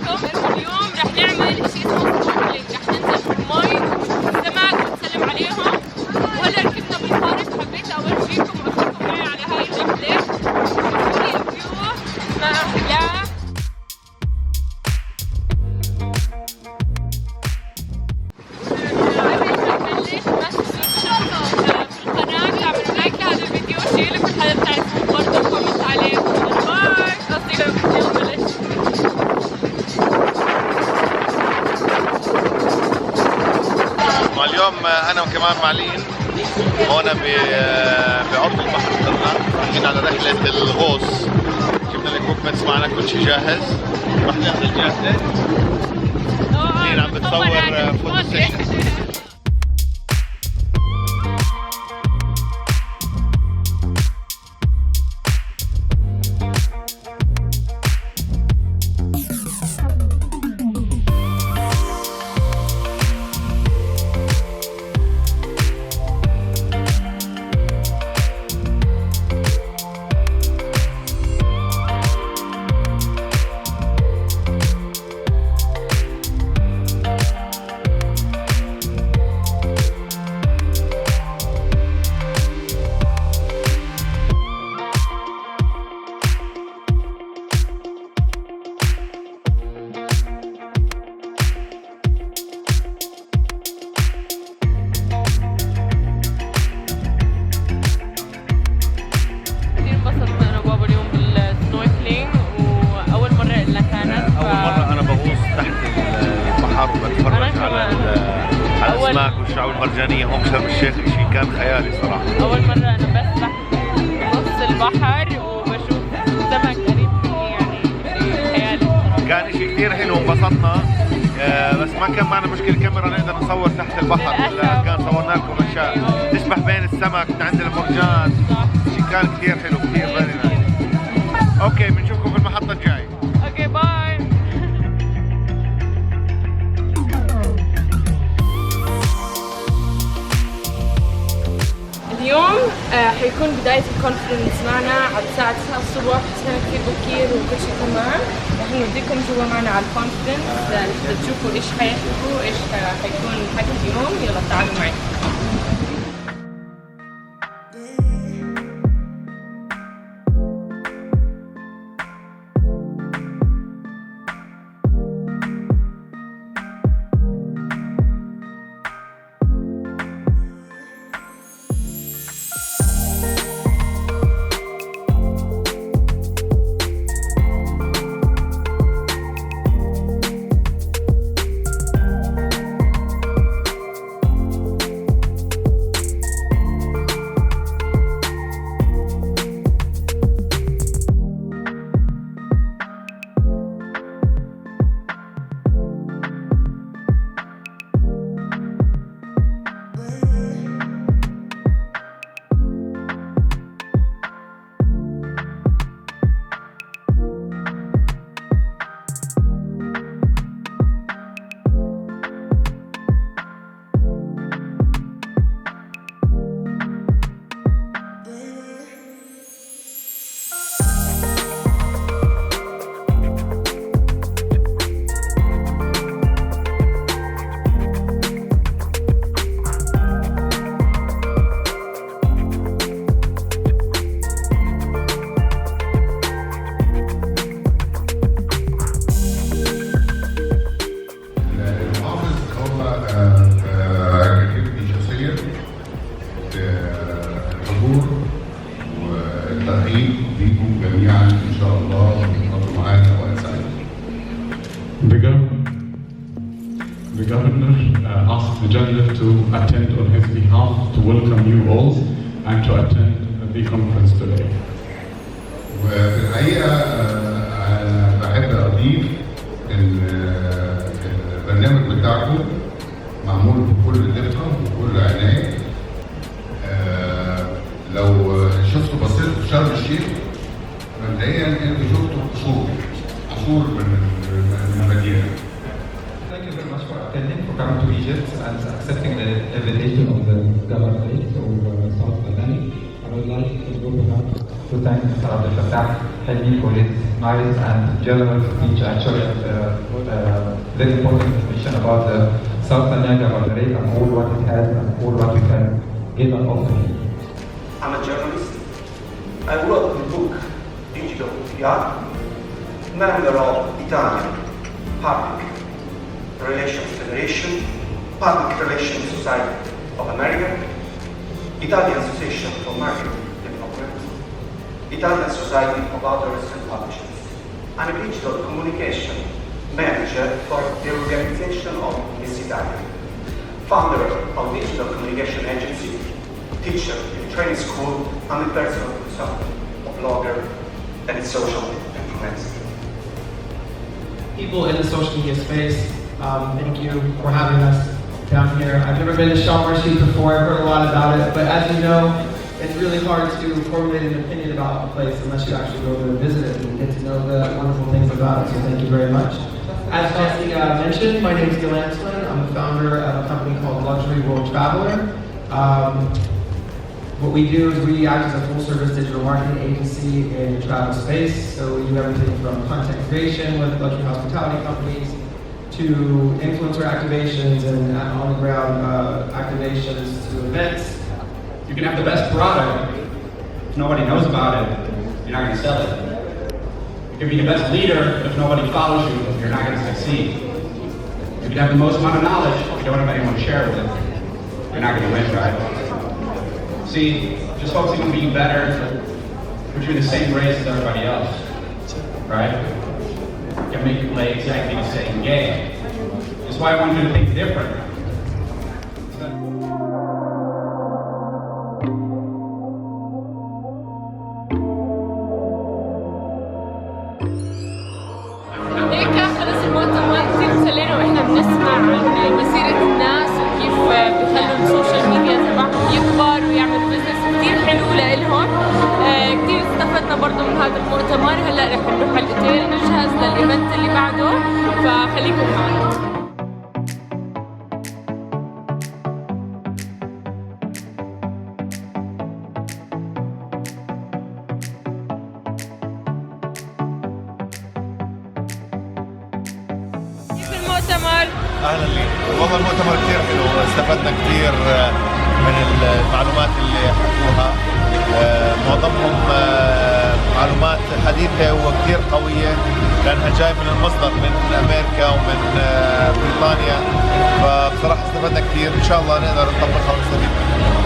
لكم انه اليوم رح نعمل شيء اسمه سنوركلينج، رح ننزل في المي السمك ونسلم عليهم. وهلا ركبنا بالقارب، حبيت اورجيكم واخذكم معي على هاي الرحله. شوفوا لي الفيو ما احلاه. اليوم انا وكمان مع لين هون بعرض البحر الطرنا، رايحين على رحله الغوص. جبنا الاكوبمنتس معنا، كل شيء جاهز. رح ننزل جاهزه. لين عم بتصور فوتو سيشن. والشعاب المرجانية هون بشرم الشيخ شيء كان خيالي صراحة. أول مرة أنا بسبح بنص البحر وبشوف سمك قريب مني، يعني شيء خيالي صراحة. كان شيء كثير حلو وانبسطنا، بس ما كان معنا مشكلة كاميرا نقدر نصور تحت البحر. كان صورنا لكم أشياء تشبه بين السمك عند المرجان. شيء كان كثير حلو، كثير فيري نايس. أوكي بنشوفكم في المحطة الجاية. أوكي باي. اليوم حيكون بداية الكونفرنس معنا على الساعة 9 الصبح، سنة كثير بكير وكل شيء تمام. رح نوديكم جوا معنا على الكونفرنس تشوفوا ايش حيحكوا، ايش حيكون الحكي اليوم. يلا تعالوا معي. The Governor asked the General to attend on his behalf to welcome you all and to attend the conference today. وفي الحقيقة أنا بحب أضيف البرنامج بتاعكم معمول بكل دقة وبكل عناية. لو شفتوا بصيتوا في شرم الشيخ مبدئيا انتوا شفتوا عصور من المدينة. Thank you very much for attending, for coming to Egypt and accepting the invitation of the government of South Sudan. I would like to go back to thank Mr. Abdel Fattah Helmi for his nice and general speech and showing very important information about the Southern Niagara about the lake and all what it has and all what we can give and offer. I'm a journalist. I wrote the book Digital PR, member of Italian Public Relations Federation, Public Relations Society of America, Italian Association for Market Development, Italian Society of Authors and Publishers, and a digital communication manager for the organization of Miss Italia, founder of digital communication agency, teacher in training school, and a personal consultant, a blogger, and social influencer. People in the social media space, thank you for having us down here. I've never been to Shalmar Street before, I've heard a lot about it, but as you know, it's really hard to formulate an opinion about a place unless you actually go there and visit it and get to know the wonderful things about it, so thank you very much. As Jesse mentioned, my name is Leen. I'm the founder of a company called Luxury World Traveler. What we do is we act as a full-service digital marketing agency in the travel space. So we do everything from content creation with luxury hospitality companies to influencer activations and on-the-ground activations to events. You can have the best product. If nobody knows about it, you're not going to sell it. You can be the best leader. If nobody follows you, you're not going to succeed. You can have the most amount of knowledge. If you don't have anyone to share with it, you're not going to win, right? See, just focusing on being better puts you in the same race as everybody else, right? It can make you play exactly the same game. That's why I want you to think different. هيك خلص المؤتمر كثير تسلينا واحنا بنسمع عن مسيرة الناس وكيف بيخلوا السوشيال ميديا تبعهم يكبر ويعمل بزنس كثير حلو لإلهم. كثير استفدنا برضه من هذا المؤتمر. هلا رح نروح على الاوتيل نجهز للايفنت اللي بعده، فخليكم معنا. اهلا لين. والله المؤتمر كثير حلو، استفدنا كثير من المعلومات اللي حكوها. معظمهم معلومات حديثه وكثير قويه لانها جاي من المصدر من امريكا ومن بريطانيا، فبصراحه استفدنا كثير. ان شاء الله نقدر نطبقها ونستفيد منها.